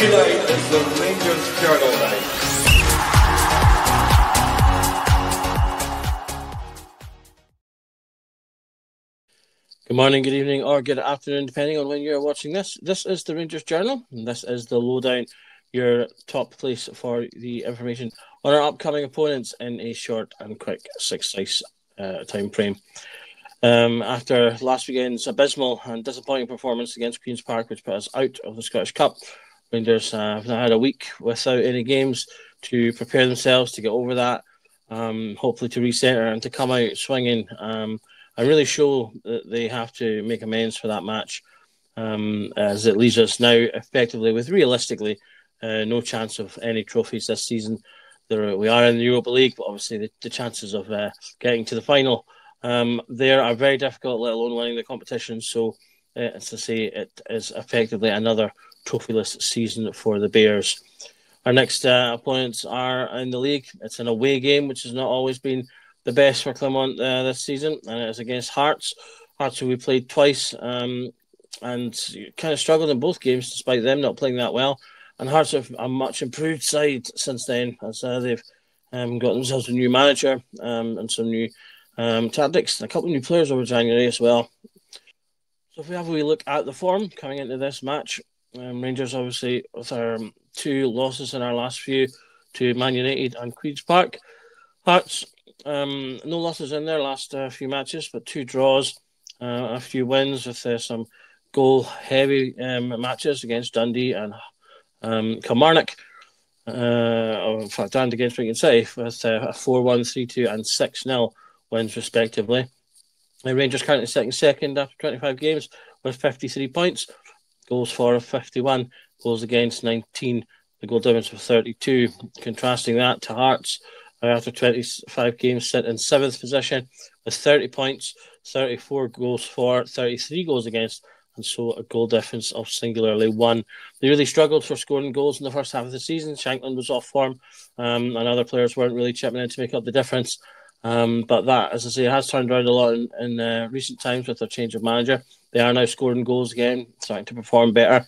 Friday night is the Rangers Journal night. Good morning, good evening, or good afternoon, depending on when you're watching this. This is the Rangers Journal, and this is the Lowdown, your top place for the information on our upcoming opponents in a short and quick 6-6 time frame. After last weekend's abysmal and disappointing performance against Queen's Park, which put us out of the Scottish Cup, Rangers have now had a week without any games to prepare themselves to get over that, hopefully to recentre and to come out swinging and really show that they have to make amends for that match, as it leaves us now effectively with realistically no chance of any trophies this season. We are in the Europa League, but obviously the chances of getting to the final there are very difficult, let alone winning the competition. So, as I say, it is effectively another trophyless season for the Bears. Our next opponents are in the league. It's an away game, which has not always been the best for Clermont this season, and it is against Hearts. Hearts, who we played twice, and kind of struggled in both games, despite them not playing that well. And Hearts have a much improved side since then, as they've got themselves a new manager and some new tactics, and a couple of new players over January as well. So if we have a wee look at the form coming into this match, Rangers obviously with our 2 losses in our last few to Man United and Queen's Park. Hearts, no losses in their last few matches, but 2 draws, a few wins with some goal-heavy matches against Dundee and Kilmarnock. In fact, and against Wigan City with 4-1, 3-2 and 6-0 wins respectively. The Rangers currently sitting second after 25 games with 53 points. Goals for 51, goals against 19. The goal difference of 32. Contrasting that to Hearts, after 25 games, sit in 7th position with 30 points, 34 goals for, 33 goals against, and so a goal difference of singularly 1. They really struggled for scoring goals in the first half of the season. Shankland was off form, and other players weren't really chipping in to make up the difference. But that, as I say, has turned around a lot in recent times with their change of manager. They are now scoring goals again, starting to perform better.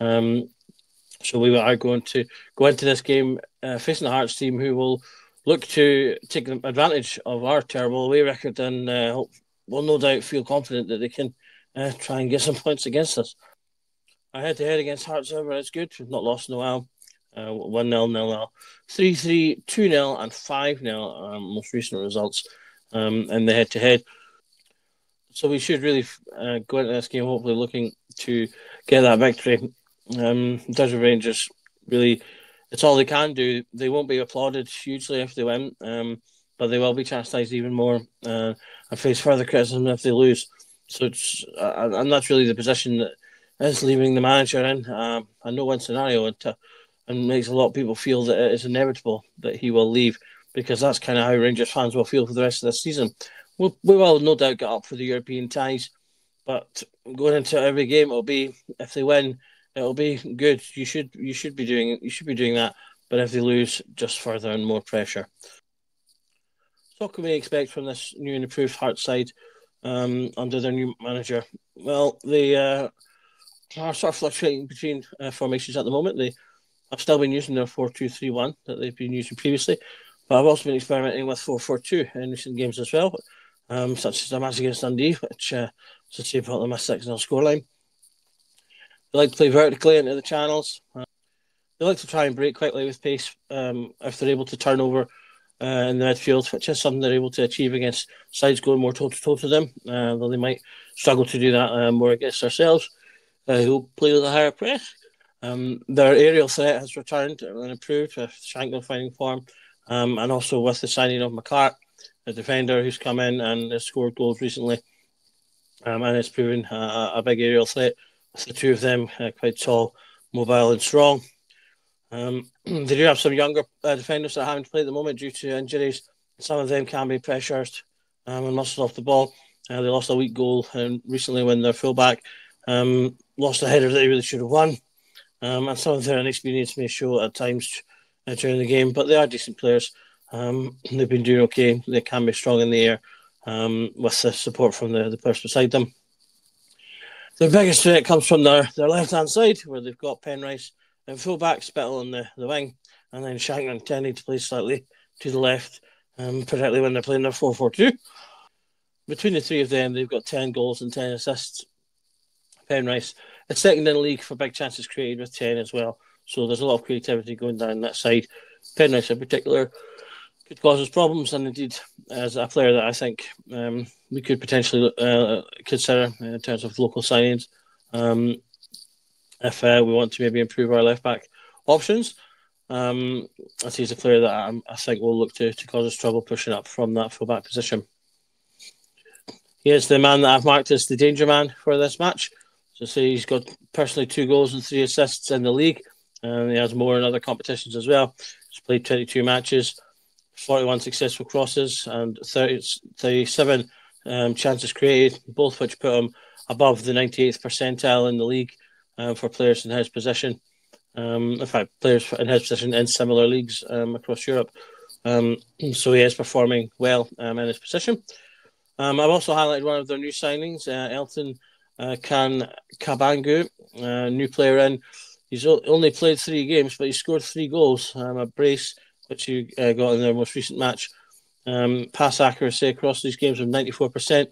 So we are going to go into this game facing the Hearts team, who will look to take advantage of our terrible away record and will no doubt feel confident that they can try and get some points against us. Our head-to-head against Hearts, however, is good. We've not lost in a while. 1-0, 0-0, 3-3, 2-0 and 5-0 most recent results in the head-to-head. So we should really go into this game hopefully looking to get that victory. Desert Rangers, really, it's all they can do. They won't be applauded hugely if they win, but they will be chastised even more and face further criticism if they lose. So it's and that's really the position that is leaving the manager in a no-win scenario, and makes a lot of people feel that it is inevitable that he will leave, because that's kind of how Rangers fans will feel for the rest of this season. We will no doubt get up for the European ties, but going into every game, it'll be, if they win, it'll be good. You should be doing that. But if they lose, just further and more pressure. So what can we expect from this new and improved Hearts side under their new manager? Well, they are sort of fluctuating between formations at the moment. They have still been using their 4-2-3-1 that they've been using previously, but I've also been experimenting with 4-4-2 in recent games as well, such as the match against Dundee, which was a save out of my 6-0 scoreline. They like to play vertically into the channels. They like to try and break quickly with pace if they're able to turn over in the midfield, which is something they're able to achieve against sides going more toe-to-toe to them, though they might struggle to do that more against ourselves, who play with a higher press. Their aerial threat has returned and improved with Shankland finding form, and also with the signing of McCart, a defender who's come in and has scored goals recently, and it's proven a big aerial threat with the 2 of them quite tall, mobile and strong. They do have some younger defenders that are having to play at the moment due to injuries. Some of them can be pressurised and muscled off the ball. They lost a weak goal recently when their fullback lost a header that they really should have won. And some of their inexperience may show at times during the game, but they are decent players. They've been doing okay. They can be strong in the air with the support from the players beside them. Their biggest threat comes from their left-hand side, where they've got Penrice At full-back, Spittle on the wing, and then Shankland tending to play slightly to the left, particularly when they're playing their 4-4-2. Between the three of them, they've got 10 goals and 10 assists. Penrice is second in the league for big chances created with 10 as well. So there's a lot of creativity going down that side. Penrice in particular could cause us problems, and indeed as a player that I think we could potentially consider in terms of local signings if we want to maybe improve our left-back options. I think he's a player that I think will look to cause us trouble pushing up from that full-back position. He is the man that I've marked as the danger man for this match. So he's got personally 2 goals and 3 assists in the league. And he has more in other competitions as well. He's played 22 matches, 41 successful crosses, and 37 chances created, both which put him above the 98th percentile in the league for players in his position. In fact, players in his position in similar leagues across Europe. So he is performing well in his position. I've also highlighted one of their new signings, Elton Kabangu, new player in. He's only played 3 games, but he scored 3 goals, a brace, which he got in their most recent match. Pass accuracy across these games of 94%,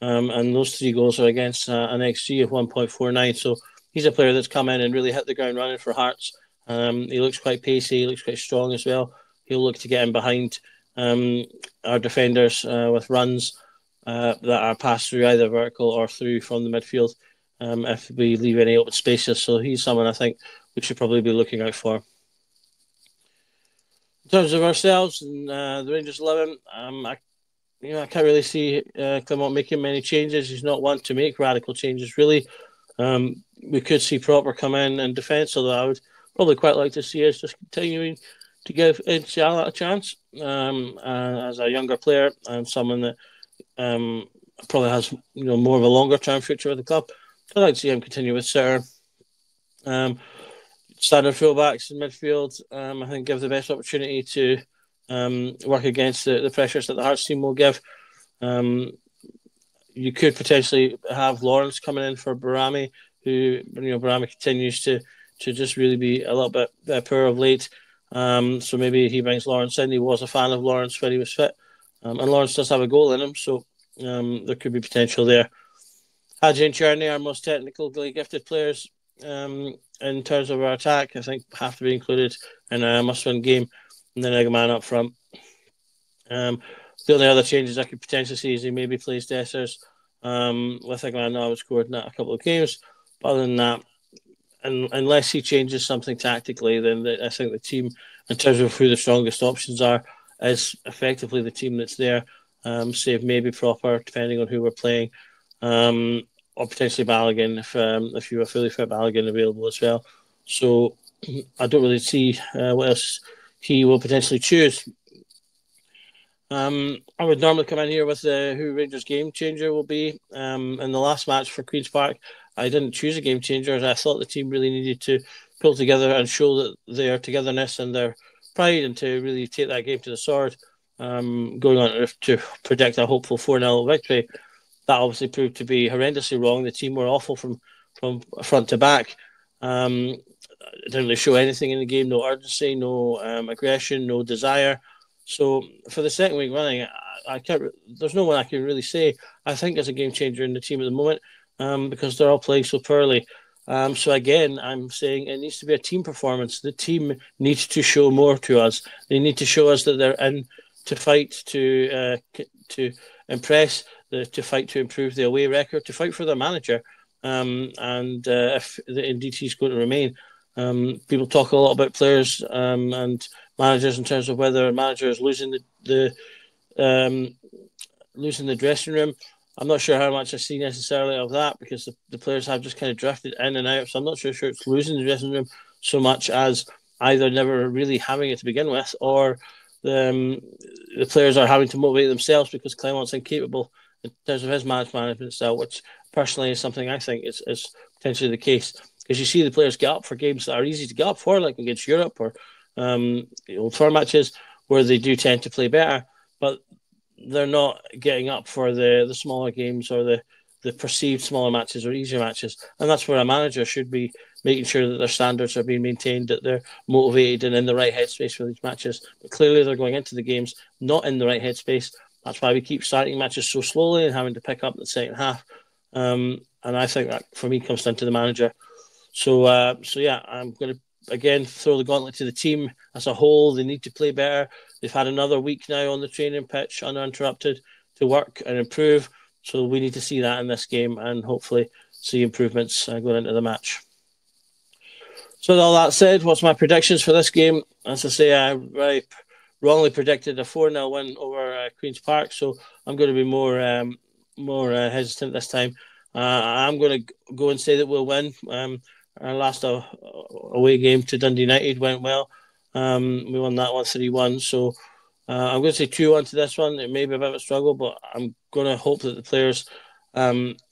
and those 3 goals are against an XG of 1.49. So he's a player that's come in and really hit the ground running for Hearts. He looks quite pacey, he looks quite strong as well. He'll look to get in behind our defenders with runs that are passed through either vertical or through from the midfield if we leave any open spaces. So he's someone I think we should probably be looking out for. In terms of ourselves and the Rangers 11, I can't really see Clement making many changes. He's not one to make radical changes, really. We could see Proper come in defence, although I would probably quite like to see us just continuing to give Ed a chance as a younger player and someone that probably has more of a longer term future with the club. I'd like to see him continue with Sitter. Standard fullbacks in midfield, I think, give the best opportunity to work against the pressures that the Hearts team will give. You could potentially have Lawrence coming in for Barami, who Barami continues to just really be a little bit poor of late. So maybe he brings Lawrence in. He was a fan of Lawrence when he was fit. And Lawrence does have a goal in him, so there could be potential there. Hadji and Cherney, our most technically gifted players in terms of our attack, I think have to be included in a must-win game. And then a man up front. The only other changes I could potentially see is he maybe plays Dessers with a man I would score in a couple of games. But other than that, unless he changes something tactically, then I think the team, in terms of who the strongest options are, is effectively the team that's there, save maybe Proper, depending on who we're playing, or potentially Balogun if you were fully fit, Balogun available as well. So I don't really see what else he will potentially choose. I would normally come in here with who Rangers game changer will be. In the last match for Queen's Park, I didn't choose a game changer as I thought the team really needed to pull together and show that their togetherness and their pride and to really take that game to the sword, going on to predict a hopeful 4-0 victory. That obviously proved to be horrendously wrong. The team were awful from front to back. Didn't really show anything in the game, no urgency, no aggression, no desire. So for the second week running, there's no one I can really say I think is a game changer in the team at the moment because they're all playing so poorly. So again, I'm saying it needs to be a team performance. The team needs to show more to us. They need to show us that they're in to fight, to impress, to fight to improve the away record, to fight for their manager. And if indeed he's going to remain, people talk a lot about players and managers in terms of whether a manager is losing the dressing room. I'm not sure how much I see necessarily of that because the players have just kind of drifted in and out. So I'm not sure it's losing the dressing room so much as either never really having it to begin with or the players are having to motivate themselves because Clement's incapable in terms of his management style, which personally is something I think is potentially the case. Because you see the players get up for games that are easy to get up for, like against Europe or Old Firm matches, where they do tend to play better, but they're not getting up for the smaller games or the perceived smaller matches or easier matches. And that's where a manager should be making sure that their standards are being maintained, that they're motivated and in the right headspace for these matches. But clearly they're going into the games not in the right headspace. That's why we keep starting matches so slowly and having to pick up in the second half. And I think that, for me, comes down to the manager. So yeah, I'm going to, again, throw the gauntlet to the team as a whole. They need to play better. They've had another week now on the training pitch uninterrupted to work and improve. So we need to see that in this game and hopefully see improvements going into the match. So with all that said, what's my predictions for this game? As I say, I very wrongly predicted a 4-0 win over Queen's Park, so I'm going to be more hesitant this time. I'm going to go and say that we'll win. Our last away game to Dundee United went well. We won that one 3-1, so I'm going to say 2-1 to this one. It may be a bit of a struggle, but I'm going to hope that the players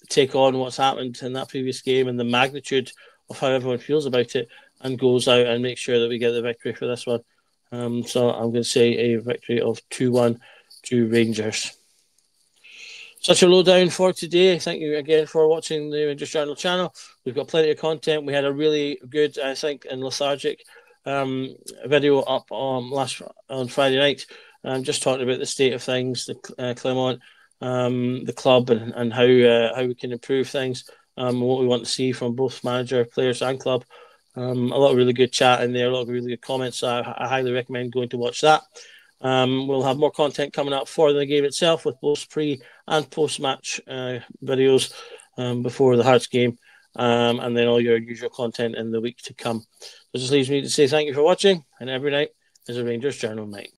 take on what's happened in that previous game and the magnitude of how everyone feels about it and goes out and make sure that we get the victory for this one. So I'm going to say a victory of 2-1 to Rangers. Such a lowdown for today. Thank you again for watching the Rangers Journal channel. We've got plenty of content. We had a really good, I think, and lethargic video up on Friday night, just talking about the state of things, the Clermont, the club, and how we can improve things, and what we want to see from both manager, players, and club. A lot of really good chat in there, a lot of really good comments. So I highly recommend going to watch that. We'll have more content coming up for the game itself with both pre and post-match videos before the Hearts game, and then all your usual content in the week to come. So it just leaves me to say thank you for watching, and every night is a Rangers Journal night.